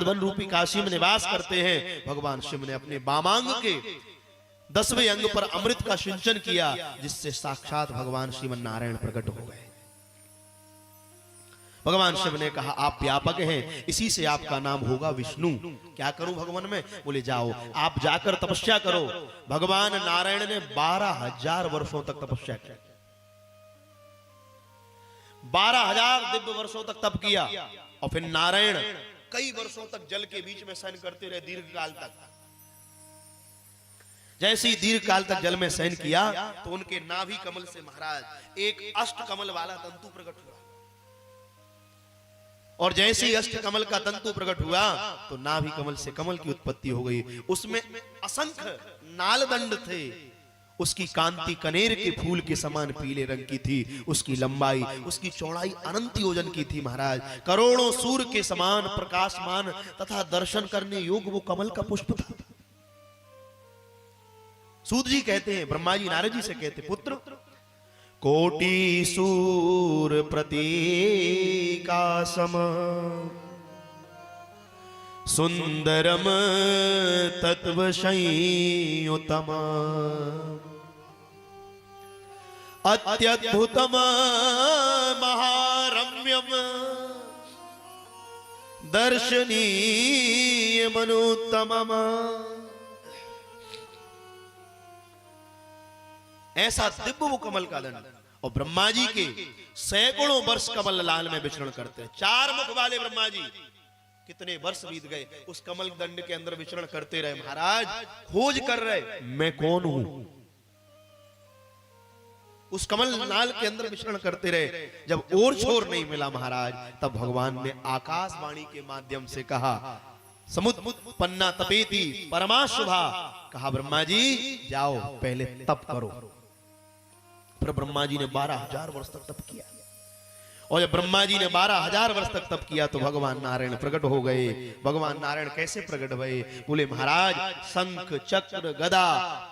नंदवन रूपी काशी में निवास करते हैं, भगवान शिव ने अपने वामांग के 10वें अंग पर अमृत का सिंचन किया, जिससे साक्षात भगवान श्रीमन नारायण प्रकट हो गए। भगवान शिव ने कहा आप व्यापक हैं, इसी से आपका नाम होगा विष्णु। क्या करूं भगवान में? बोले जाओ आप जाकर तपस्या करो। भगवान नारायण ने 12,000 वर्षों तक तपस्या की। 12,000 दिव्य वर्षों तक तप किया। और फिर नारायण कई वर्षों तक जल के बीच में शयन करते रहे, दीर्घ काल तक। जैसे ही दीर्घ काल तक जल में शयन किया तो उनके नाभि कमल से महाराज एक अष्ट कमल वाला तंतु प्रकट हुआ। और जैसे ही अष्ट कमल का तंतु प्रकट हुआ तो नाभि कमल से कमल की उत्पत्ति हो गई। उसमें असंख्य नालदंड थे। उसकी कांति कनेर के फूल के समान पीले रंग की थी। उसकी लंबाई, उसकी चौड़ाई अनंत योजन की थी महाराज। करोड़ों सूर्य के समान प्रकाशमान तथा दर्शन करने योग्य वो कमल का पुष्प था। सूत जी कहते हैं, ब्रह्मा जी नारद जी से कहते, पुत्र कोटि सूर प्रतीका सम सुंदरम तत्व संयुतम अत्यद्भुतम महारम्यम दर्शनीय मनुत्तमम। ऐसा दिव्य वो कमल का दंड। और ब्रह्मा जी के सैकड़ों वर्ष कमल लाल में विचरण करते हैं। 4 मुख वाले ब्रह्मा जी कितने वर्ष बीत गए उस कमल दंड के अंदर विचरण करते रहे महाराज। खोज कर रहे मैं कौन हूं। उस कमल नाल के अंदर विचरण करते रहे। जब और छोर नहीं मिला महाराज, तब भगवान ने आकाशवाणी के माध्यम से कहा समुद्र पन्ना तपेति परमाशुभा। कहा ब्रह्मा जी जाओ पहले तप करो। फिर ब्रह्मा जी ने 12,000 वर्ष तक तप किया। और जब ब्रह्मा जी ने 12,000 वर्ष तक तप किया तो भगवान नारायण प्रकट हो गए। भगवान नारायण कैसे प्रकट हुए? बोले महाराज शंख चक्र गदा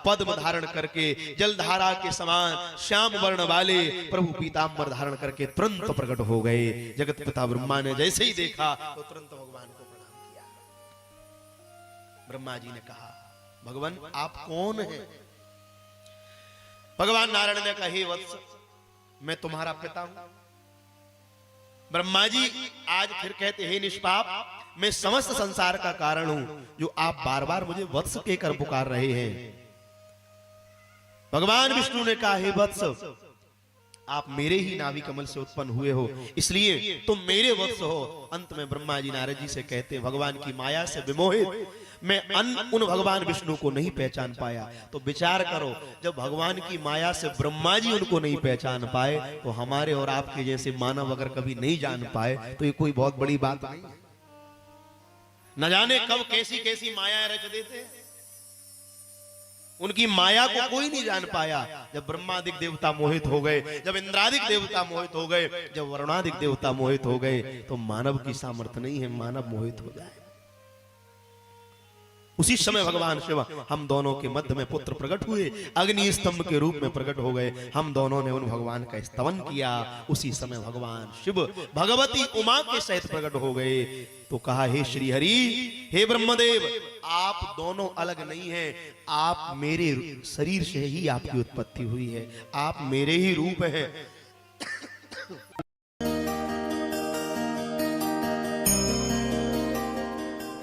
पद्म धारण करके जलधारा के समान श्याम वर्ण वाले प्रभु पीतांबर धारण करके तुरंत प्रकट हो गए। जगत पिता ब्रह्मा ने जैसे ही देखा तो तुरंत भगवान को प्रणाम किया। ब्रह्मा जी ने कहा भगवान आप कौन हैं? भगवान नारायण ने कहा हे वत्स मैं तुम्हारा पिता हूं। ब्रह्मा जी आज फिर कहते हे निष्पाप मैं समस्त संसार का कारण हूं जो आप बार बार मुझे वत्स कहकर पुकार रहे हैं। भगवान विष्णु ने कहा हे वत्स आप मेरे ही नाभि कमल से उत्पन्न हुए हो, इसलिए तुम मेरे वत्स हो। अंत में ब्रह्मा जी नारद जी से कहते भगवान की माया से विमोहित मैं उन भगवान विष्णु को नहीं पहचान पाया। तो विचार करो जब भगवान की माया से ब्रह्मा जी उनको नहीं पहचान पाए तो हमारे और आपके जैसे मानव अगर कभी नहीं जान पाए तो ये कोई बहुत बड़ी बात नहीं। न जाने कब कैसी कैसी माया रच देते हैं। उनकी माया को कोई नहीं जान पाया। जब ब्रह्मादिक देवता मोहित हो गए, जब इंद्रादिक देवता मोहित हो गए, जब वरुणादिक देवता मोहित हो गए तो मानव की सामर्थ्य नहीं है मानव मोहित हो जाए। उसी समय भगवान शिव हम दोनों के मध्य में पुत्र प्रकट हुए, अग्नि स्तंभ के रूप में प्रकट हो गए। हम दोनों ने उन भगवान का स्तवन किया। उसी समय भगवान शिव भगवती उमा के सहित प्रकट हो गए। तो कहा हे श्री हरि हे ब्रह्मदेव आप दोनों अलग नहीं हैं, आप मेरे शरीर से ही आपकी उत्पत्ति हुई है, आप मेरे ही रूप हैं।